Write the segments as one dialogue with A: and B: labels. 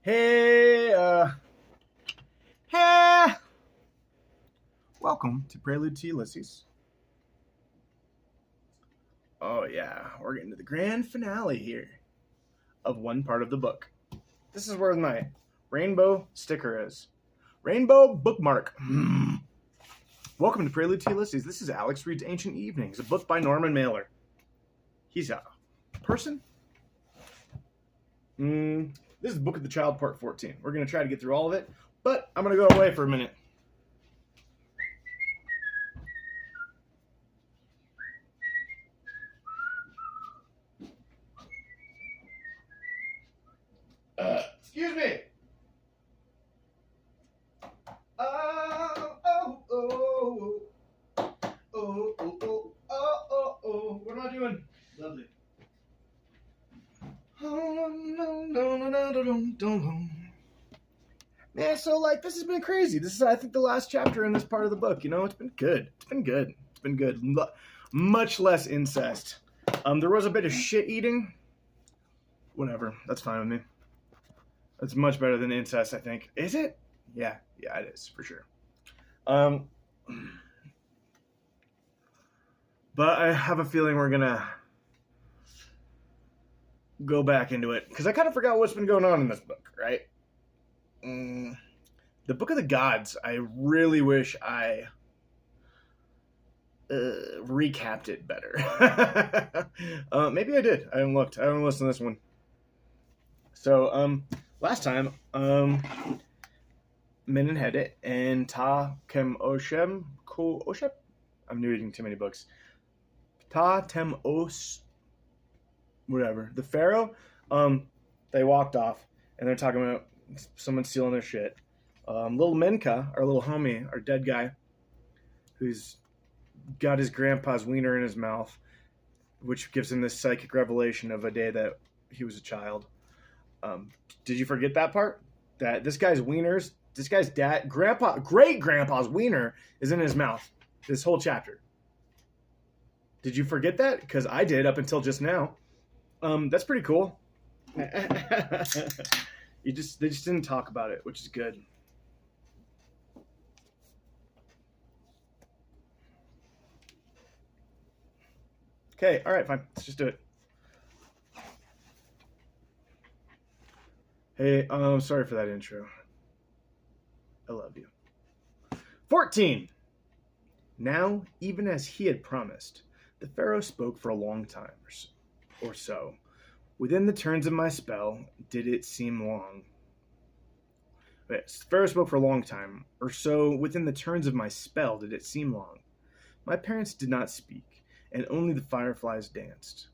A: Hey, hey! Welcome to Prelude to Ulysses. Oh yeah, we're getting to the grand finale here of one part of the book. This is where my rainbow sticker is. Rainbow bookmark. Welcome to Prelude to Ulysses. This is Alex Reads Ancient Evenings, a book by Norman Mailer. He's a person. This is Book of the Child, Part 14. We're going to try to get through all of it, but I'm going to go away for a minute. Excuse me. What am I doing? Lovely. Man, so this has been crazy. This is, I think, the last chapter in this part of the book. You know, it's been good. It's been good. It's been good. Much less incest. There was a bit of shit eating. Whatever. That's fine with me. That's much better than incest, I think. Is it? Yeah, it is, for sure. But I have a feeling we're gonna go back into it, because I kind of forgot what's been going on in this book, right? The Book of the Gods, I really wish I recapped it better. Maybe I did. I haven't looked. I haven't listened to this one. So, last time, Menenhedit and Ta Kem Oshem Ko Oshep. I'm reading too many books. Ta Tem Os, whatever. The Pharaoh. They walked off, and they're talking about someone stealing their shit. Little Menka, our little homie, our dead guy, who's got his grandpa's wiener in his mouth, which gives him this psychic revelation of a day that he was a child. Did you forget that part? That this guy's great grandpa's wiener is in his mouth. This whole chapter. Did you forget that? Because I did up until just now. That's pretty cool. They just didn't talk about it, which is good. Okay, all right, fine. Let's just do it. Hey, sorry for that intro. I love you. 14. Now, even as he had promised, the Pharaoh spoke for a long time or so. Within the turns of my spell, did it seem long? Yes, the Pharaoh spoke for a long time, or so within the turns of my spell did it seem long. My parents did not speak, and only the fireflies danced.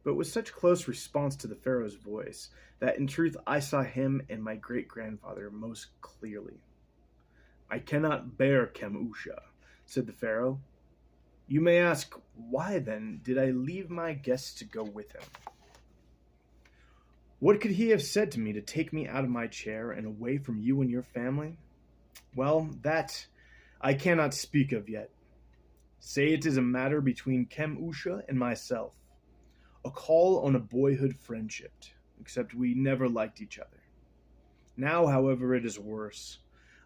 A: But with such close response to the Pharaoh's voice, that in truth I saw him and my great-grandfather most clearly. I cannot bear Kemusha, said the Pharaoh. You may ask, why then did I leave my guests to go with him? What could he have said to me to take me out of my chair and away from you and your family? Well, that I cannot speak of yet. Say it is a matter between Kemusha and myself. A call on a boyhood friendship, except we never liked each other. Now, however, it is worse.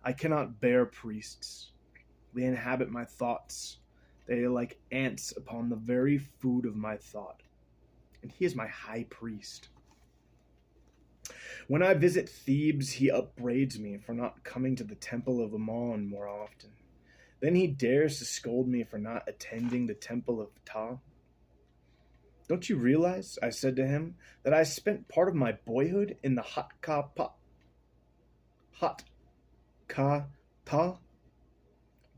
A: I cannot bear priests. They inhabit my thoughts. They are like ants upon the very food of my thought. And he is my high priest. When I visit Thebes, he upbraids me for not coming to the temple of Ammon more often. Then he dares to scold me for not attending the temple of Ptah. Don't you realize, I said to him, that I spent part of my boyhood in the Hot Ka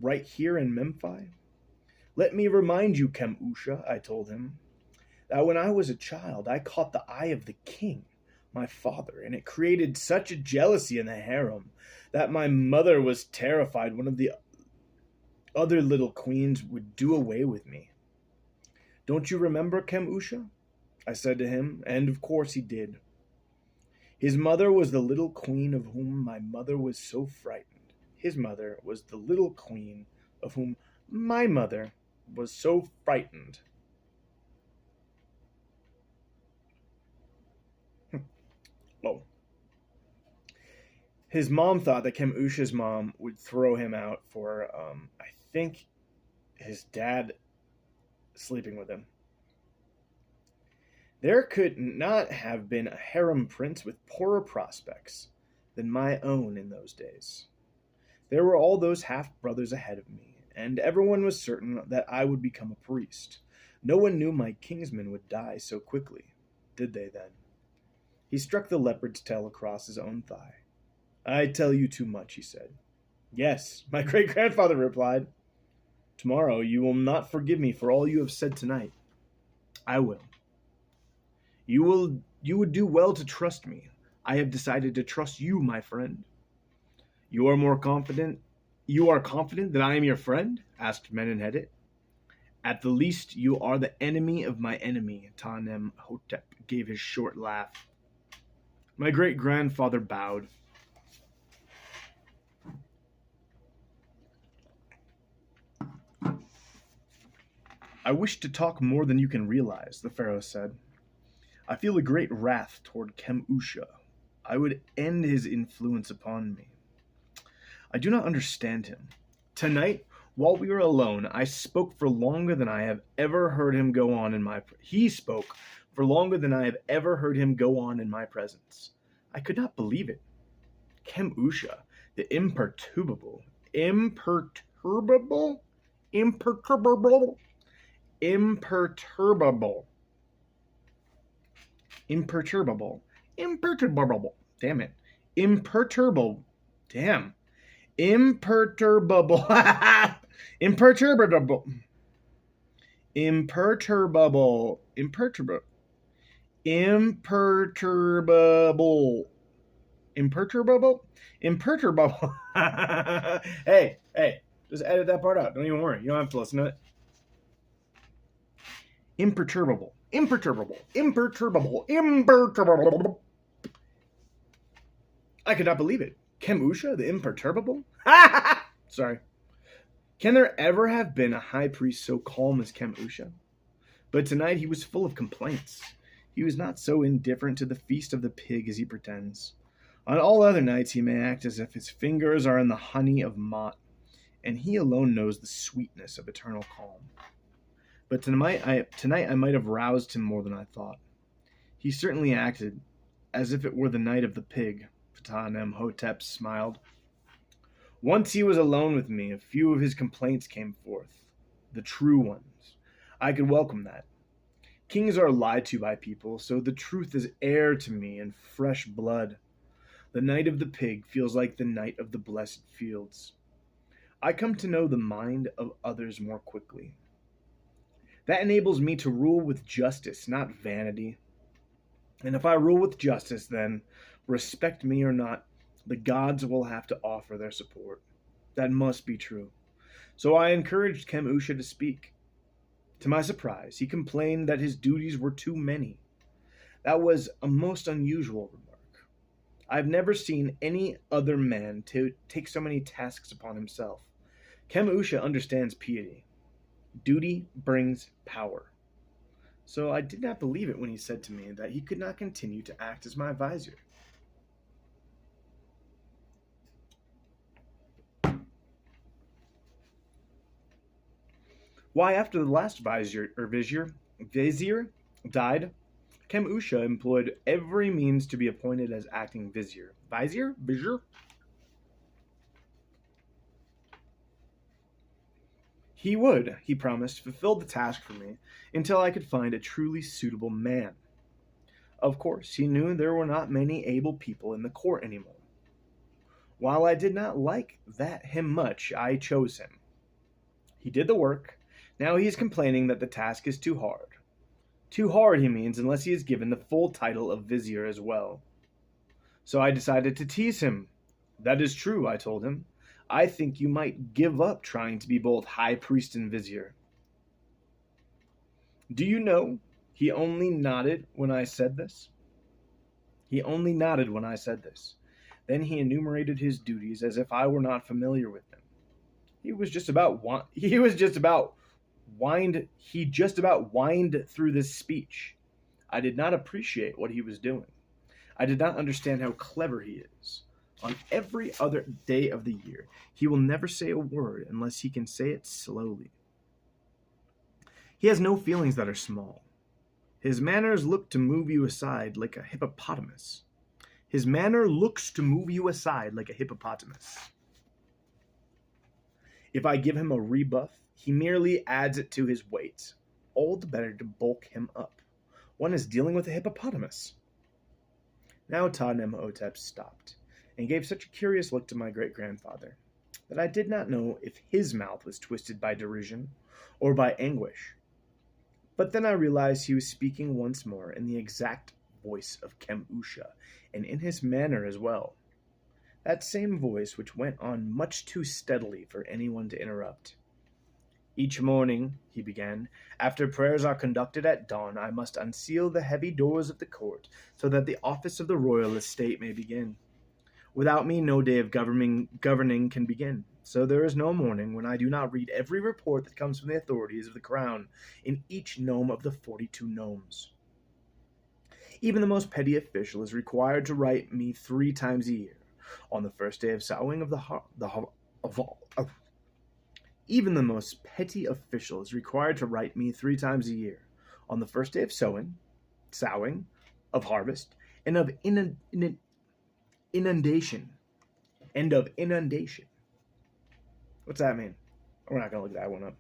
A: right here in Memphis? Let me remind you, Kemusha, I told him, that when I was a child, I caught the eye of the king, my father, and it created such a jealousy in the harem that my mother was terrified one of the other little queens would do away with me. Don't you remember, Kemusha? I said to him, and of course he did. His mother was the little queen of whom my mother was so frightened. His mother was the little queen of whom my mother was so frightened. Oh. His mom thought that Kemusha's mom would throw him out for, I think, his dad sleeping with him. There could not have been a harem prince with poorer prospects than my own in those days. There were all those half-brothers ahead of me, and everyone was certain that I would become a priest. No one knew my kinsman would die so quickly, did they then? He struck the leopard's tail across his own thigh. I tell you too much, he said. Yes, my great-grandfather replied. Tomorrow you will not forgive me for all you have said tonight. I will. You would do well to trust me. I have decided to trust you, my friend. You are confident that I am your friend? Asked Menenhedet. At the least, you are the enemy of my enemy, Ta-Nem-Hotep gave his short laugh. My great-grandfather bowed. I wish to talk more than you can realize, the pharaoh said. I feel a great wrath toward Kemusha. I would end his influence upon me. I do not understand him. Tonight, while we were alone, I spoke for longer than I have ever heard him go on in my... He spoke for longer than I have ever heard him go on in my presence. I could not believe it. Kemusha, the imperturbable, damn it, imperturbable, damn, imperturbable, imperturbable, imperturbable, imperturbable, imperturbable, imperturbable, imperturbable. Hey, just edit that part out. Don't even worry. You don't have to listen to it. Imperturbable, imperturbable, imperturbable, imperturbable. I could not believe it. Kemusha, the imperturbable? Sorry. Can there ever have been a high priest so calm as Kemusha? But tonight he was full of complaints. He was not so indifferent to the feast of the pig as he pretends. On all other nights he may act as if his fingers are in the honey of Mott, and he alone knows the sweetness of eternal calm. But tonight I might have roused him more than I thought. He certainly acted as if it were the night of the pig. Ta-Nem-Hotep smiled. Once he was alone with me, a few of his complaints came forth. The true ones. I could welcome that. Kings are lied to by people, so the truth is air to me and fresh blood. The night of the pig feels like the night of the blessed fields. I come to know the mind of others more quickly. That enables me to rule with justice, not vanity. And if I rule with justice, then, respect me or not, the gods will have to offer their support. That must be true. So I encouraged Kemusha to speak. To my surprise, he complained that his duties were too many. That was a most unusual remark. I've never seen any other man to take so many tasks upon himself. Kemusha understands piety. Duty brings power. So I did not believe it when he said to me that he could not continue to act as my vizier. Why, after the last vizier died, Kemusha employed every means to be appointed as acting vizier. Vizier? He would, he promised, fulfill the task for me until I could find a truly suitable man. Of course, he knew there were not many able people in the court anymore. While I did not like him much, I chose him. He did the work. Now he is complaining that the task is too hard. Too hard, he means, unless he is given the full title of vizier as well. So I decided to tease him. That is true, I told him. I think you might give up trying to be both high priest and vizier. Do you know, he only nodded when I said this. Then he enumerated his duties as if I were not familiar with them. He just about whined through this speech. I did not appreciate what he was doing. I did not understand how clever he is. On every other day of the year, he will never say a word unless he can say it slowly. He has no feelings that are small. His manners look to move you aside like a hippopotamus. His manner looks to move you aside like a hippopotamus. If I give him a rebuff, he merely adds it to his weight, all the better to bulk him up. One is dealing with a hippopotamus. Now Ta-Nem-Hotep stopped, and gave such a curious look to my great-grandfather, that I did not know if his mouth was twisted by derision or by anguish. But then I realized he was speaking once more in the exact voice of Kemusha, and in his manner as well. That same voice which went on much too steadily for anyone to interrupt. Each morning, he began, after prayers are conducted at dawn, I must unseal the heavy doors of the court, so that the office of the royal estate may begin. Without me, no day of governing can begin. So there is no morning when I do not read every report that comes from the authorities of the crown in each nome of the 42 nomes. Even the most petty official is required to write me 3 times a year. On the first day of sowing Even the most petty official is required to write me 3 times a year. On the first day of sowing, of harvest, and of inundation. End of inundation. What's that mean? We're not going to look that one up.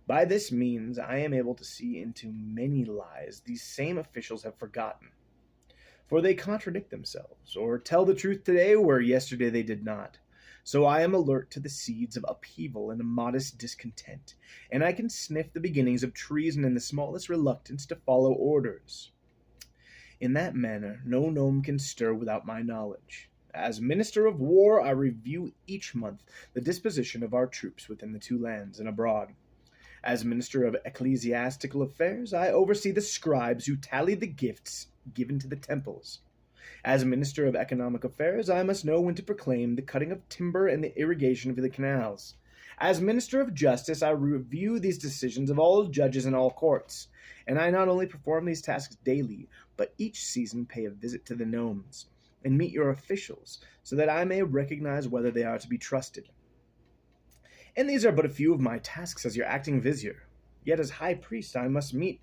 A: By this means, I am able to see into many lies these same officials have forgotten. For they contradict themselves, or tell the truth today where yesterday they did not. So I am alert to the seeds of upheaval and a modest discontent, and I can sniff the beginnings of treason and the smallest reluctance to follow orders. In that manner, no nome can stir without my knowledge. As Minister of War, I review each month the disposition of our troops within the 2 lands and abroad. As Minister of Ecclesiastical Affairs, I oversee the scribes who tally the gifts given to the temples. As Minister of Economic Affairs, I must know when to proclaim the cutting of timber and the irrigation of the canals. As Minister of Justice, I review these decisions of all judges in all courts, and I not only perform these tasks daily, but each season pay a visit to the nomes, and meet your officials, so that I may recognize whether they are to be trusted. And these are but a few of my tasks as your acting vizier. Yet as high priest I must meet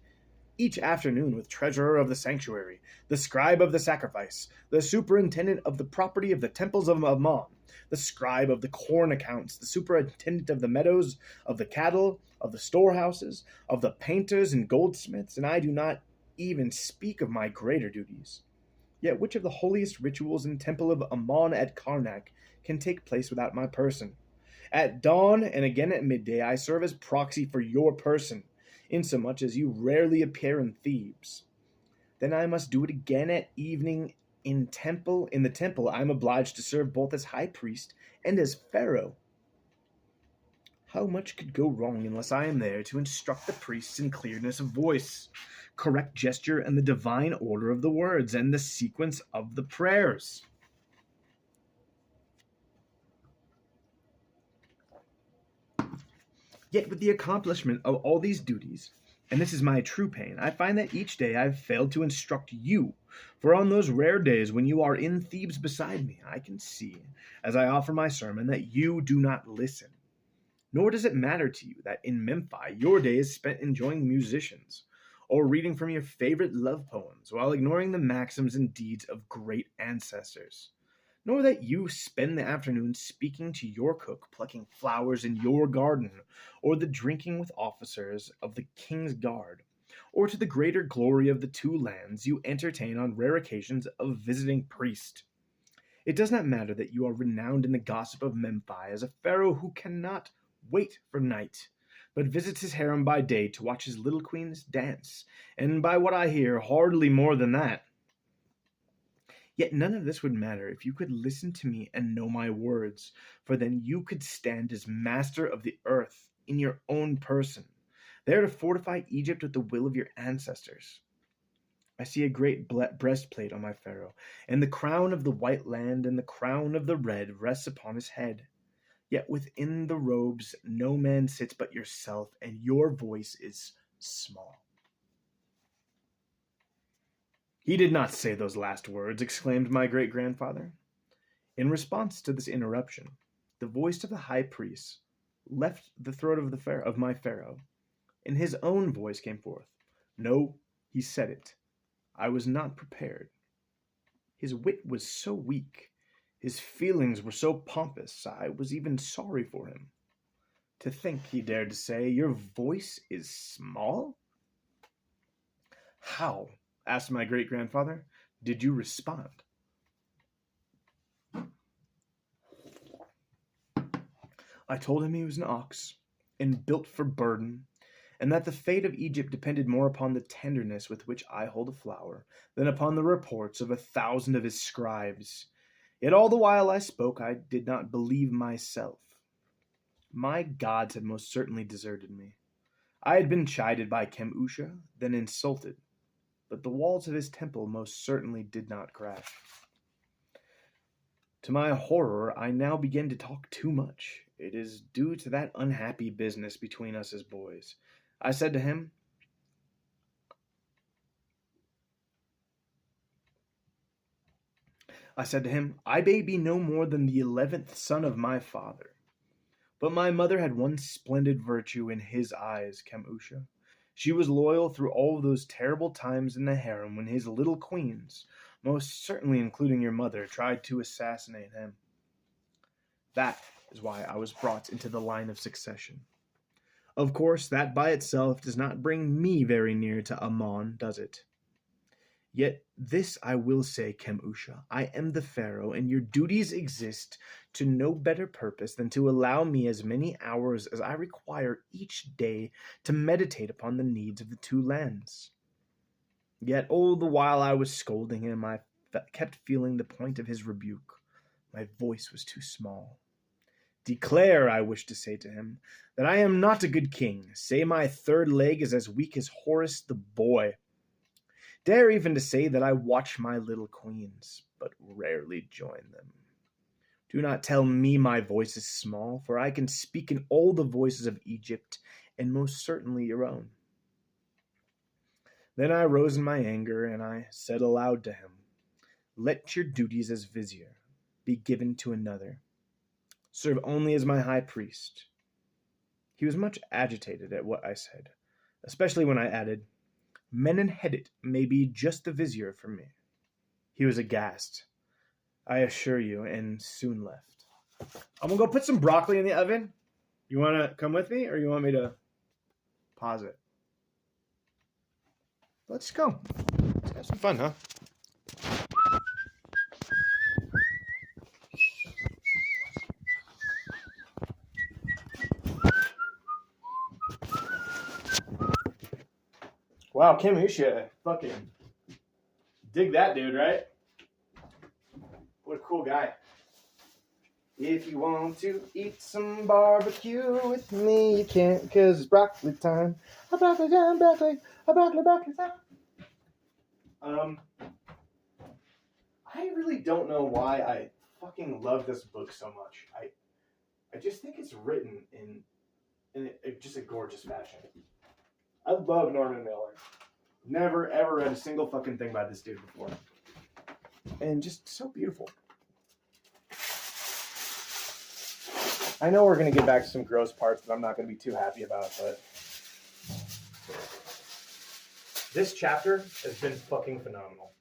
A: each afternoon with treasurer of the sanctuary, the scribe of the sacrifice, the superintendent of the property of the temples of Ammon, the scribe of the corn accounts, the superintendent of the meadows, of the cattle, of the storehouses, of the painters and goldsmiths, and I do not even speak of my greater duties. Yet which of the holiest rituals in temple of Ammon at Karnak can take place without my person? At dawn and again at midday I serve as proxy for your person, insomuch as you rarely appear in Thebes. Then I must do it again at evening in the temple. I am obliged to serve both as high priest and as pharaoh. How much could go wrong unless I am there to instruct the priests in clearness of voice, correct gesture, and the divine order of the words, and the sequence of the prayers? Yet with the accomplishment of all these duties, and this is my true pain, I find that each day I have failed to instruct you. For on those rare days when you are in Thebes beside me, I can see, as I offer my sermon, that you do not listen. Nor does it matter to you that in Memphis your day is spent enjoying musicians, or reading from your favorite love poems, while ignoring the maxims and deeds of great ancestors. Nor that you spend the afternoon speaking to your cook, plucking flowers in your garden, or the drinking with officers of the king's guard, or to the greater glory of the 2 lands you entertain on rare occasions a visiting priest. It does not matter that you are renowned in the gossip of Memphis as a pharaoh who cannot wait for night, but visits his harem by day to watch his little queens dance, and by what I hear, hardly more than that. Yet none of this would matter if you could listen to me and know my words, for then you could stand as master of the earth in your own person, there to fortify Egypt with the will of your ancestors. I see a great breastplate on my pharaoh, and the crown of the white land and the crown of the red rests upon his head. Yet within the robes no man sits but yourself, and your voice is small. He did not say those last words, exclaimed my great-grandfather. In response to this interruption, the voice of the high priest left the throat of my pharaoh, and his own voice came forth. No, he said it. I was not prepared. His wit was so weak, his feelings were so pompous, I was even sorry for him. To think he dared to say, "Your voice is small?" "How," asked my great-grandfather, "did you respond?" I told him he was an ox, and built for burden, and that the fate of Egypt depended more upon the tenderness with which I hold a flower than upon the reports of 1,000 of his scribes. Yet all the while I spoke, I did not believe myself. My gods had most certainly deserted me. I had been chided by Chemusha, then insulted, but the walls of his temple most certainly did not crash. To my horror, I now began to talk too much. It is due to that unhappy business between us as boys. I said to him, "I may be no more than the 11th son of my father. But my mother had one splendid virtue in his eyes, Chemusha. She was loyal through all those terrible times in the harem when his little queens, most certainly including your mother, tried to assassinate him. That is why I was brought into the line of succession. Of course, that by itself does not bring me very near to Ammon, does it? Yet this I will say, Chemusha, I am the pharaoh, and your duties exist to no better purpose than to allow me as many hours as I require each day to meditate upon the needs of the two lands." Yet all the while I was scolding him, I kept feeling the point of his rebuke. My voice was too small. "Declare," I wished to say to him, "that I am not a good king. Say my third leg is as weak as Horus the boy. Dare even to say that I watch my little queens, but rarely join them. Do not tell me my voice is small, for I can speak in all the voices of Egypt, and most certainly your own." Then I rose in my anger, and I said aloud to him, "Let your duties as vizier be given to another. Serve only as my high priest." He was much agitated at what I said, especially when I added, "Menenhedet may be just the vizier for me." He was aghast, I assure you, and soon left. I'm gonna go put some broccoli in the oven. You wanna come with me, or you want me to pause it? Let's go. Let's have some fun, huh? Wow, Chemusha, fucking dig that dude, right? What a cool guy. "If you want to eat some barbecue with me, you can't, 'cause it's broccoli time. A broccoli time, broccoli time." I really don't know why I fucking love this book so much. I just think it's written in just a gorgeous fashion. I love Norman Mailer. Never, ever read a single fucking thing by this dude before. And just so beautiful. I know we're going to get back to some gross parts that I'm not going to be too happy about, but this chapter has been fucking phenomenal.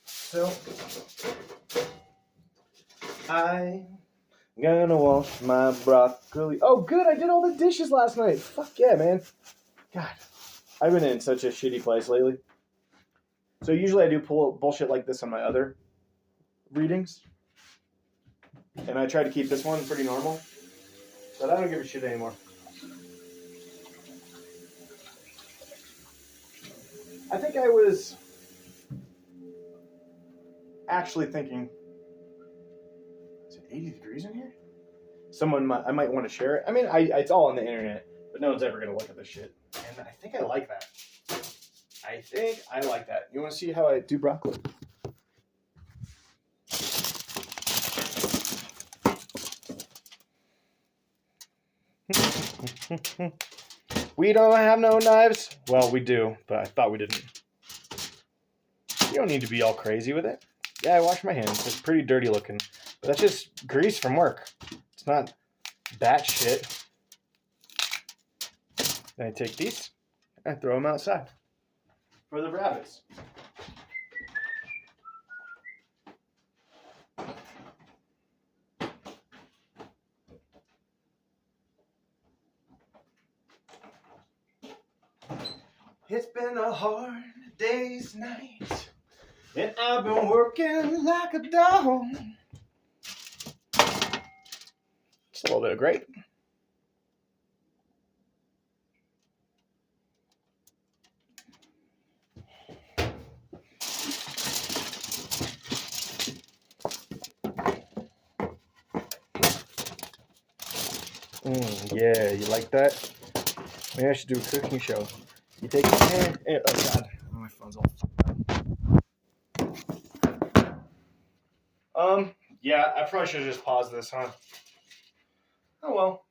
A: So, I'm gonna wash my broccoli. Oh, good, I did all the dishes last night. Fuck yeah, man. God, I've been in such a shitty place lately. So usually I do pull bullshit like this on my other readings. And I try to keep this one pretty normal. But I don't give a shit anymore. I think I was actually thinking, is it 80 degrees in here? I might want to share it. I mean, it's all on the internet, but no one's ever going to look at this shit. And I think I like that. You want to see how I do broccoli? We don't have no knives. Well, we do, but I thought we didn't. You don't need to be all crazy with it. Yeah, I wash my hands. It's pretty dirty looking. But that's just grease from work. It's not that shit. Then I take these and throw them outside for the rabbits. It's been a hard day's night, and I've been working like a dog. Just a little bit of grape. Yeah, you like that? Maybe I should do a cooking show. You take it. Oh god, my phone's all fucked up. Yeah, I probably should have just paused this, huh? Oh well.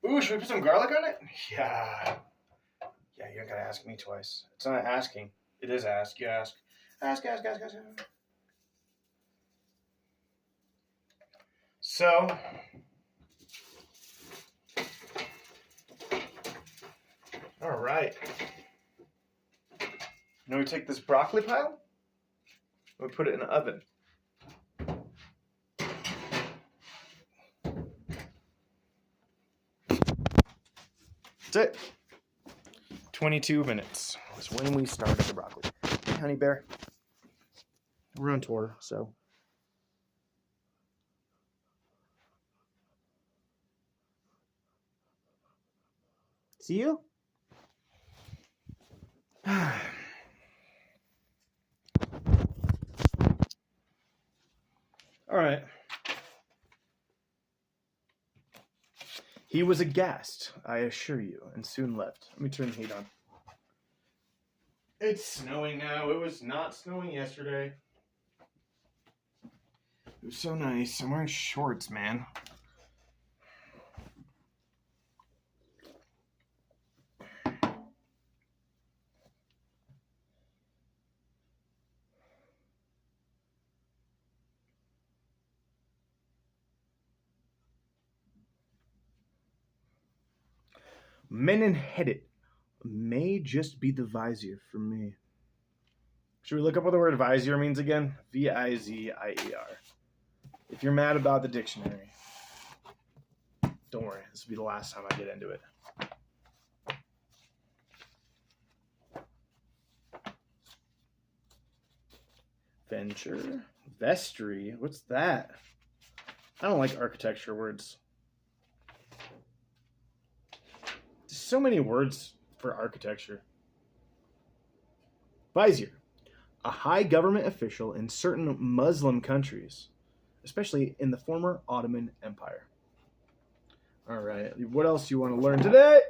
A: Ooh, should we put some garlic on it? Yeah. Yeah, you don't gotta ask me twice. It's not asking. It is ask. You ask. Ask. So, all right. Now we take this broccoli pile, we put it in the oven. That's it. 22 minutes. That's when we started the broccoli. Hey, honey bear. We're on tour, so. See you? All right. He was aghast, I assure you, and soon left. Let me turn the heat on. It's snowing now. It was not snowing yesterday. It was so nice. I'm wearing shorts, man. Menin-headed may just be the vizier for me. Should we look up what the word vizier means again? V-I-Z-I-E-R. If you're mad about the dictionary, don't worry. This will be the last time I get into it. Venture. Vestry. What's that? I don't like architecture words. There's so many words for architecture. Vizier. A high government official in certain Muslim countries, especially in the former Ottoman Empire. All right. What else do you want to learn today?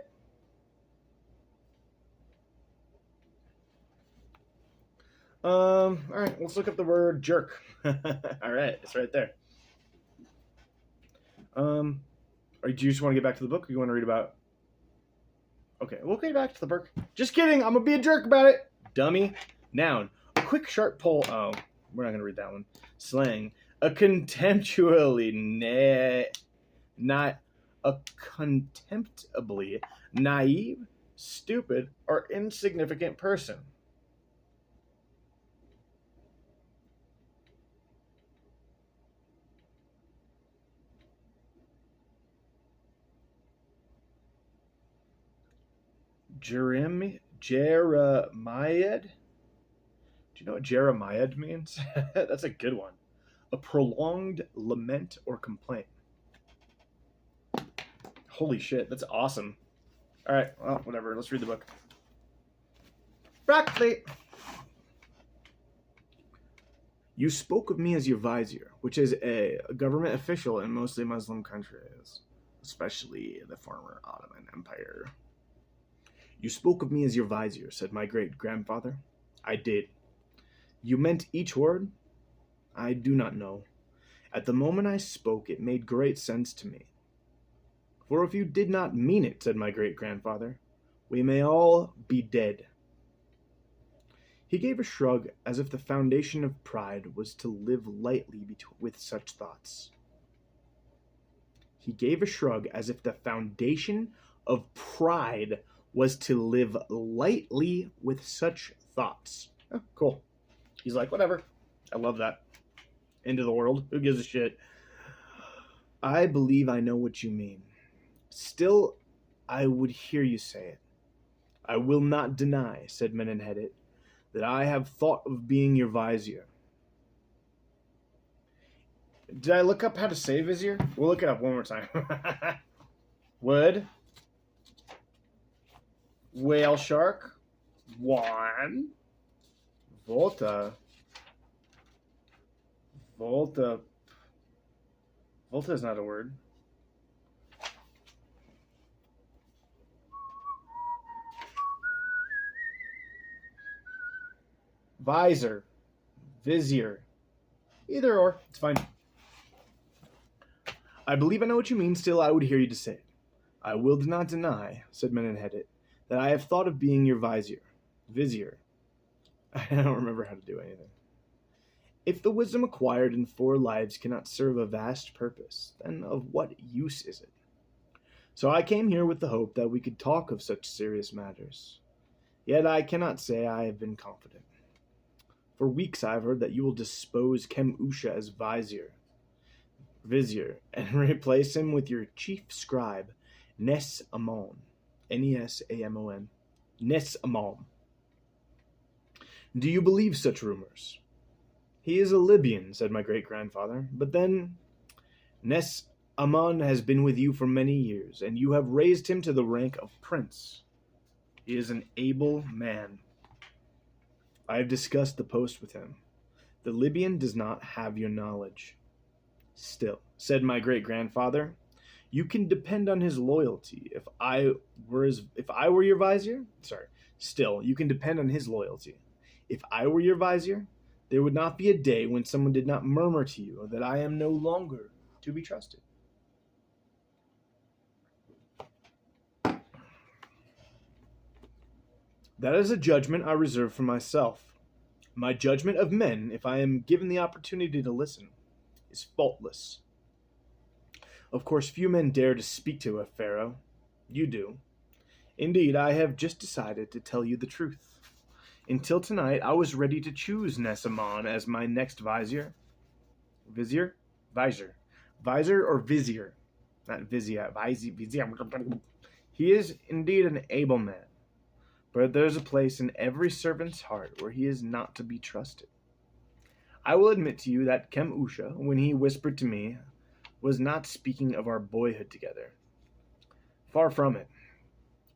A: All right. Let's look up the word jerk. All right. It's right there. Or do you just want to get back to the book, or you want to read about? Okay, we'll get back to the book. Just kidding. I'm gonna be a jerk about it, dummy. Noun. A quick, sharp pull. Oh, we're not gonna read that one. Slang. A contemptuously not a contemptibly naive, stupid, or insignificant person. Jeremiad? Do you know what Jeremiad means? That's a good one. A prolonged lament or complaint. Holy shit, that's awesome. All right, well, whatever. Let's read the book. Broccoli. You spoke of me as your vizier, which is a government official in mostly Muslim countries, especially the former Ottoman Empire. You spoke of me as your vizier, said my great-grandfather. I did. You meant each word? I do not know. At the moment I spoke, it made great sense to me. For if you did not mean it, said my great-grandfather, we may all be dead. He gave a shrug as if the foundation of pride was to live lightly with such thoughts. He gave a shrug as if the foundation of pride was to live lightly with such thoughts. Oh, cool. He's like, whatever. I love that. End of the world. Who gives a shit? I believe I know what you mean. Still, I would hear you say it. I will not deny, said Menenhedit, that I have thought of being your vizier. Did I look up how to say vizier? We'll look it up one more time. Wood. Whale shark. One. Volta. Volta is not a word. Visor. Vizier. Either or. It's fine. I believe I know what you mean, still I would hear you to say it. I will not deny, said Menenhedit, that I have thought of being your vizier. Vizier. I don't remember how to do anything. If the wisdom acquired in 4 lives cannot serve a vast purpose, then of what use is it? So I came here with the hope that we could talk of such serious matters. Yet I cannot say I have been confident. For weeks I have heard that you will dispose Kem-Usha as vizier, and replace him with your chief scribe, Nes-Amon. Nesamon. Nes-Amon. Do you believe such rumors? He is a Libyan, said my great-grandfather, but then Nes-Amon has been with you for many years, and you have raised him to the rank of prince. He is an able man. I have discussed the post with him. The Libyan does not have your knowledge. Still, said my great-grandfather, you can depend on his loyalty. If I were your vizier, still, you can depend on his loyalty. If I were your vizier, there would not be a day when someone did not murmur to you that I am no longer to be trusted. That is a judgment I reserve for myself. My judgment of men, if I am given the opportunity to listen, is faultless. Of course, few men dare to speak to a pharaoh. You do. Indeed, I have just decided to tell you the truth. Until tonight, I was ready to choose Nes-Amon as my next vizier. Vizier? Visor. Visor or vizier? Not vizier. Vizier. He is indeed an able man. But there's a place in every servant's heart where he is not to be trusted. I will admit to you that Kem-Usha, when he whispered to me, was not speaking of our boyhood together. Far from it.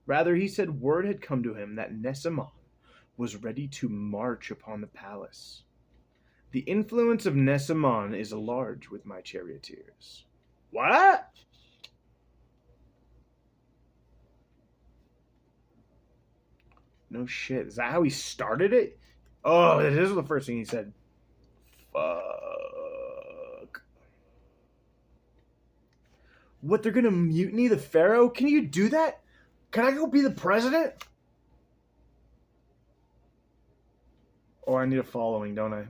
A: Rather, he said word had come to him that Nes-Amon was ready to march upon the palace. The influence of Nes-Amon is large with my charioteers. What? No shit. Is that how he started it? Oh, this is the first thing he said. Fuck. What, they're gonna mutiny the pharaoh? Can you do that? Can I go be the president? Oh, I need a following, don't I?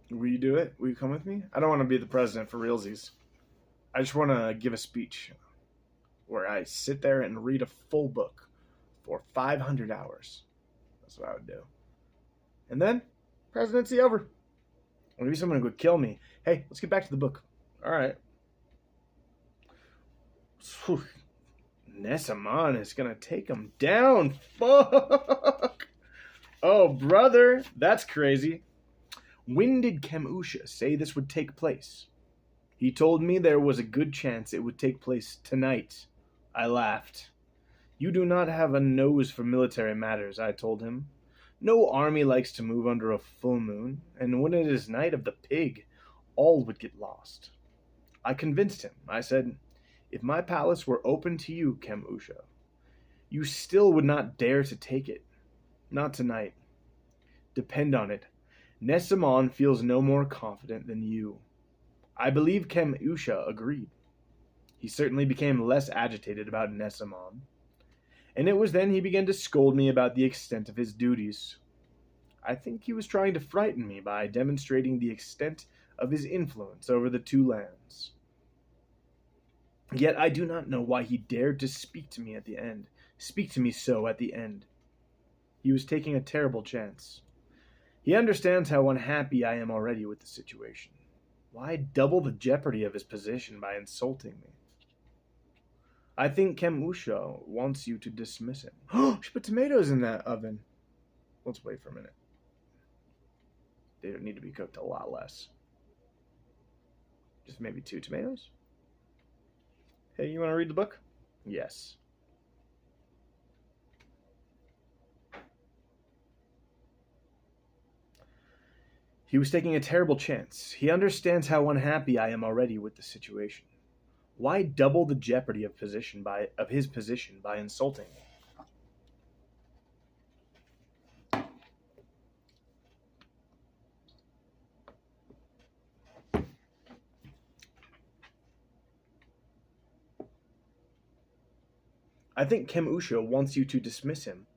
A: Will you do it? Will you come with me? I don't want to be the president for realsies. I just want to give a speech where I sit there and read a full book for 500 hours. That's what I would do. And then, presidency over. Maybe someone would kill me. Hey, let's get back to the book. All right. Nes-Amon is going to take him down. Fuck. Oh, brother. That's crazy. When did Kem-Usha say this would take place? He told me there was a good chance it would take place tonight. I laughed. You do not have a nose for military matters, I told him. No army likes to move under a full moon, and when it is night of the pig, all would get lost. I convinced him. I said, if my palace were open to you, Kemusha, you still would not dare to take it. Not tonight. Depend on it, Nesamon feels no more confident than you. I believe Kemusha agreed. He certainly became less agitated about Nesamon, and it was then he began to scold me about the extent of his duties. I think he was trying to frighten me by demonstrating the extent of his influence over the two lands. Yet I do not know why he dared to speak to me so at the end. He was taking a terrible chance. He understands how unhappy I am already with the situation. Why double the jeopardy of his position by insulting me? I think Kemusha wants you to dismiss him. She put tomatoes in that oven. Let's wait for a minute. They need to be cooked a lot less. Just maybe 2 tomatoes? Hey, you want to read the book? Yes. He was taking a terrible chance. He understands how unhappy I am already with the situation. Why double the jeopardy of his position by insulting me? I think Kemusha wants you to dismiss him,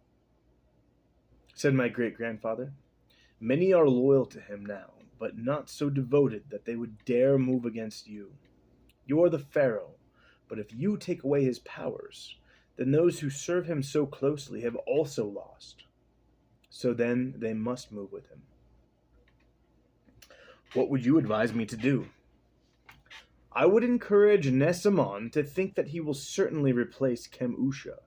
A: said my great-grandfather. Many are loyal to him now, but not so devoted that they would dare move against you. You are the pharaoh, but if you take away his powers, then those who serve him so closely have also lost. So then they must move with him. What would you advise me to do? I would encourage Nesamon to think that he will certainly replace Kemusha,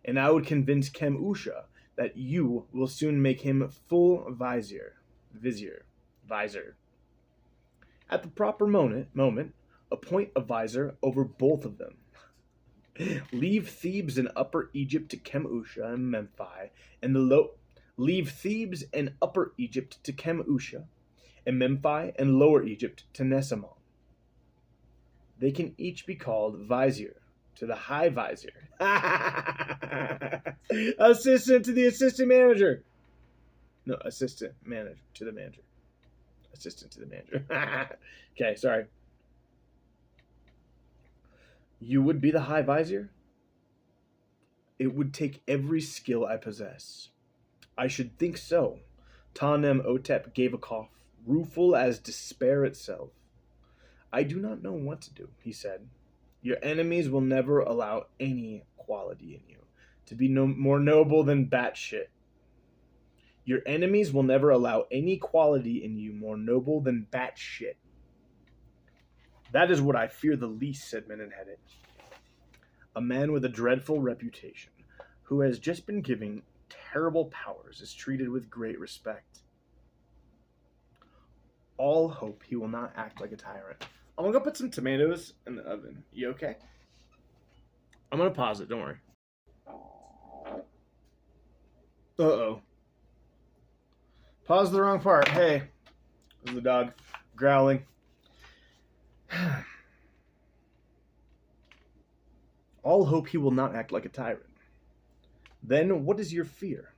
A: and I would convince Kemusha that you will soon make him full vizier. At the proper moment, appoint a vizier over both of them. Leave Thebes and Upper Egypt to Kemusha and Memphis, leave Thebes and Upper Egypt to Kemusha, and Memphis and Lower Egypt to Nesamon. They can each be called vizier to the high vizier. Assistant to the assistant manager. No, assistant manager to the manager. Assistant to the manager. Okay, sorry. You would be the high vizier? It would take every skill I possess. I should think so. Ta-Nem-Hotep gave a cough, rueful as despair itself. I do not know what to do, he said. Your enemies will never allow any quality in you to be more noble than batshit. Your enemies will never allow any quality in you more noble than batshit. That is what I fear the least, said Menenhedet. A man with a dreadful reputation, who has just been given terrible powers, is treated with great respect. All hope he will not act like a tyrant. I'm gonna go put some tomatoes in the oven. You okay? I'm gonna pause it, don't worry. Uh-oh. Pause the wrong part. Hey. There's the dog growling. All hope he will not act like a tyrant. Then what is your fear?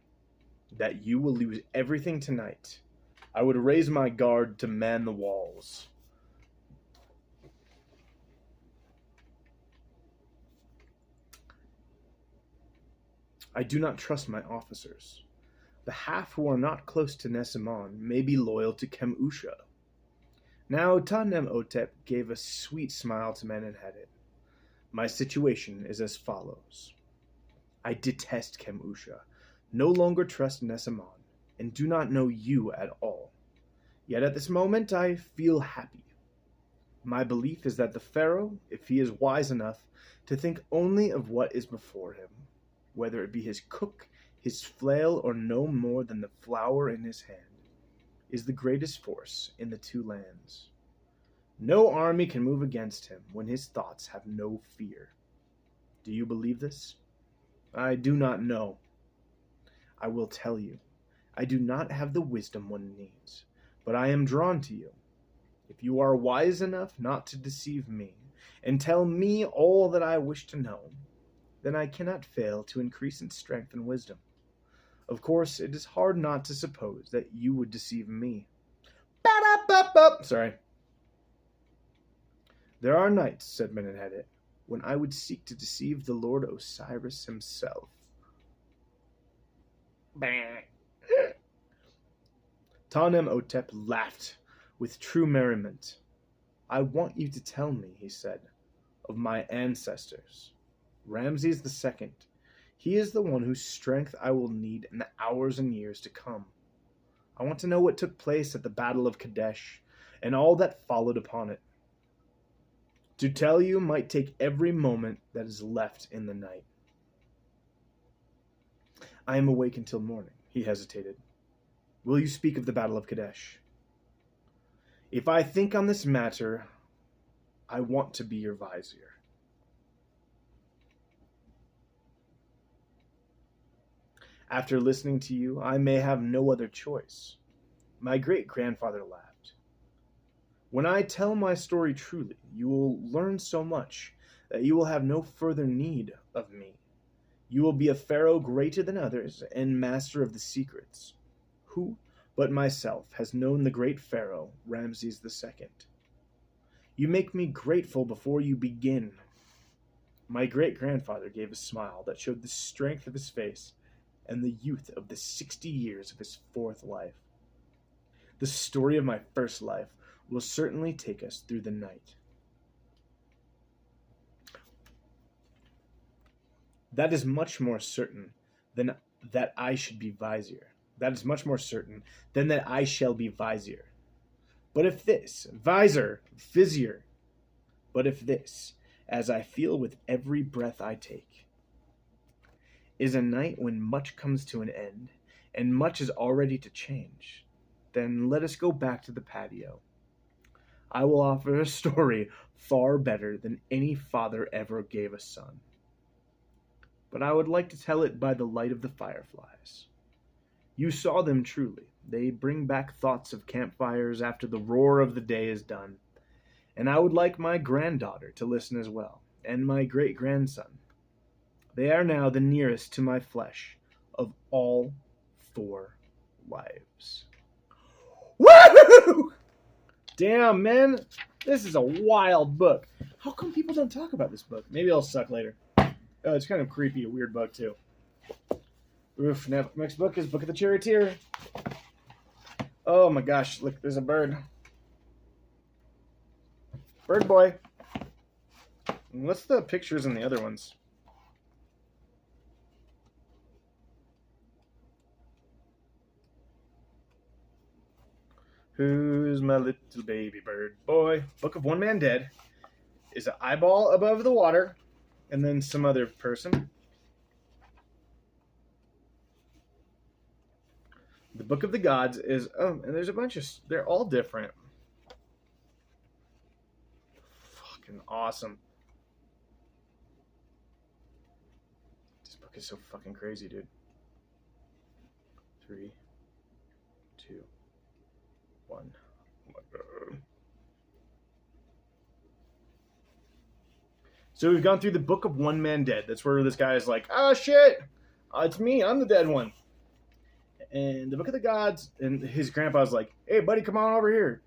A: That you will lose everything tonight. I would raise my guard to man the walls. I do not trust my officers. The half who are not close to Nesamon may be loyal to Kemusha. Now Ta-Nem-Hotep gave a sweet smile to Menenhedet. My situation is as follows. I detest Kemusha, no longer trust Nesamon, and do not know you at all. Yet at this moment I feel happy. My belief is that the pharaoh, if he is wise enough to think only of what is before him, whether it be his cook, his flail, or no more than the flower in his hand, is the greatest force in the two lands. No army can move against him when his thoughts have no fear. Do you believe this? I do not know. I will tell you. I do not have the wisdom one needs, but I am drawn to you. If you are wise enough not to deceive me, and tell me all that I wish to know, then I cannot fail to increase in strength and wisdom. Of course, it is hard not to suppose that you would deceive me. Ba-da-ba-ba. Sorry. There are nights, said Menenhedit, when I would seek to deceive the Lord Osiris himself. Ta-Nem-Hotep laughed with true merriment. I want you to tell me, he said, of my ancestors. Ramses II. He is the one whose strength I will need in the hours and years to come. I want to know what took place at the Battle of Kadesh, and all that followed upon it. To tell you might take every moment that is left in the night. I am awake until morning, he hesitated. Will you speak of the Battle of Kadesh? If I think on this matter, I want to be your vizier. After listening to you, I may have no other choice. My great-grandfather laughed. When I tell my story truly, you will learn so much that you will have no further need of me. You will be a pharaoh greater than others and master of the secrets. Who but myself has known the great pharaoh, Ramses II? You make me grateful before you begin. My great-grandfather gave a smile that showed the strength of his face and the youth of the 60 years of his fourth life. The story of my first life will certainly take us through the night. That is much more certain than that I should be vizier. That is much more certain than that I shall be vizier. But if this, vizier, but if this, as I feel with every breath I take, is a night when much comes to an end, and much is already to change, then let us go back to the patio. I will offer a story far better than any father ever gave a son. But I would like to tell it by the light of the fireflies. You saw them truly. They bring back thoughts of campfires after the roar of the day is done. And I would like my granddaughter to listen as well, and my great-grandson. They are now the nearest to my flesh of all 4 lives. Woo! Damn, man. This is a wild book. How come people don't talk about this book? Maybe it'll suck later. Oh, it's kind of creepy, a weird book, too. Oof, next book is Book of the Charioteer. Oh my gosh, look, there's a bird. Bird boy. What's the pictures in the other ones? Who's my little baby bird boy? Book of One Man Dead is an eyeball above the water, and then some other person. The Book of the Gods is, and there's a bunch of, they're all different. Fucking awesome. This book is so fucking crazy, dude. 3, 2, 1. Oh my God. So we've gone through the Book of One Man Dead. That's where this guy is like, oh shit, it's me, I'm the dead one. And the Book of the Gods, and his grandpa's like, hey buddy, come on over here.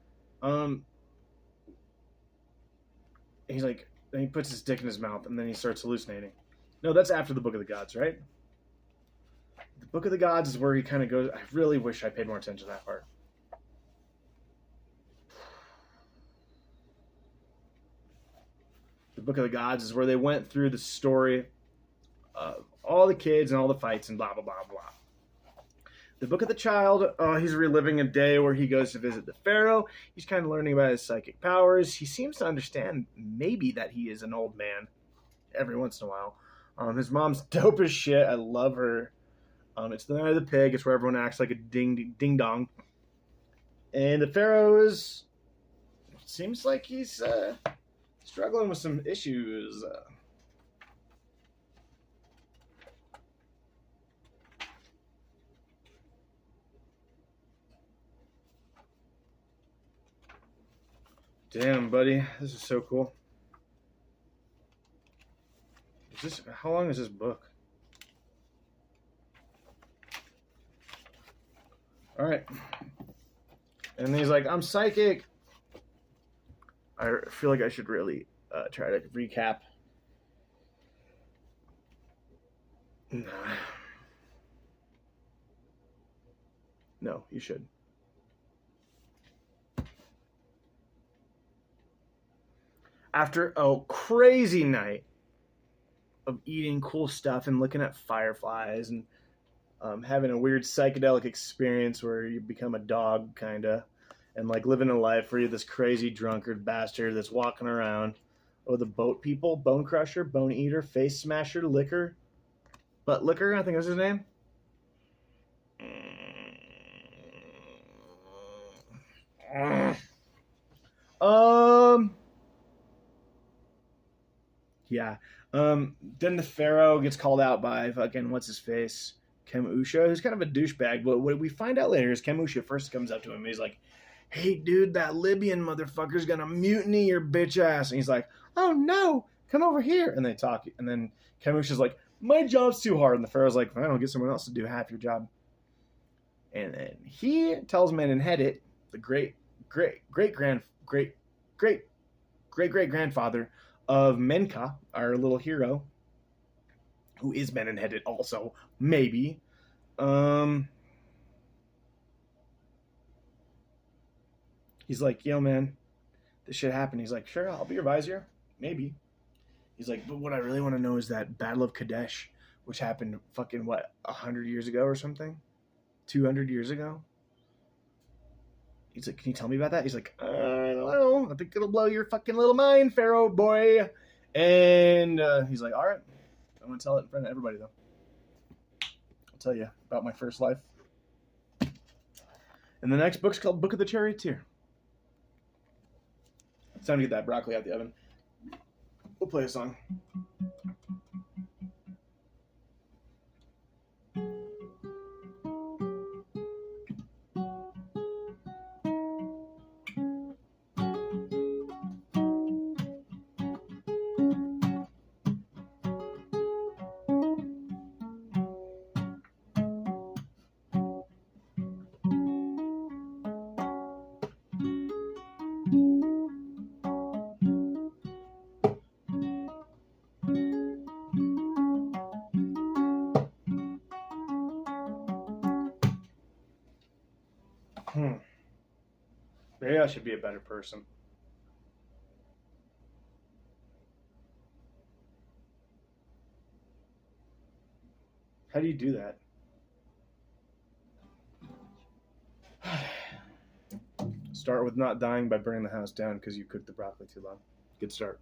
A: He's like, then he puts his dick in his mouth, and then he starts hallucinating. No, that's after the Book of the Gods, right? The Book of the Gods is where he kind of goes, I really wish I paid more attention to that part. The Book of the Gods is where they went through the story of all the kids and all the fights and blah, blah, blah, blah. The Book of the Child, he's reliving a day where he goes to visit the Pharaoh. He's kind of learning about his psychic powers. He seems to understand maybe that he is an old man every once in a while. His mom's dope as shit. I love her. It's the Night of the Pig. It's where everyone acts like a ding-dong. And the Pharaoh seems like he's struggling with some issues. Damn, buddy. This is so cool. How long is this book? All right. And then he's like, I'm psychic. I feel like I should really try to recap. Nah. No, you should. After a crazy night of eating cool stuff and looking at fireflies and having a weird psychedelic experience where you become a dog, kind of, and like living a life where you're this crazy drunkard bastard that's walking around. Oh, the boat people, Bone Crusher, Bone Eater, Face Smasher, Liquor, Butt Liquor, I think was his name. Yeah. Then the Pharaoh gets called out by fucking what's his face, Kemusha, who's kind of a douchebag. But what we find out later is Kemusha first comes up to him. And he's like, "Hey, dude, that Libyan motherfucker's gonna mutiny your bitch ass." And he's like, "Oh no, come over here." And they talk. And then Kemusha's like, "My job's too hard." And the Pharaoh's like, "I don't get someone else to do half your job." And then he tells Menenhedet, the great grandfather of Menka, our little hero, who is Menenhedet also, maybe. He's like, "Yo, man, this shit happened." He's like, "Sure, I'll be your vizier. Maybe." He's like, "But what I really want to know is that Battle of Kadesh, which happened fucking, what, 100 years ago or something? 200 years ago?" He's like, "Can you tell me about that?" He's like, "I don't know. I think it'll blow your fucking little mind, Pharaoh boy." And he's like, "All right. I'm going to tell it in front of everybody, though. I'll tell you about my first life." And the next book's called Book of the Charioteer. It's time to get that broccoli out the oven. We'll play a song. Maybe I should be a better person. How do you do that? Start with not dying by burning the house down because you cooked the broccoli too long. Good start.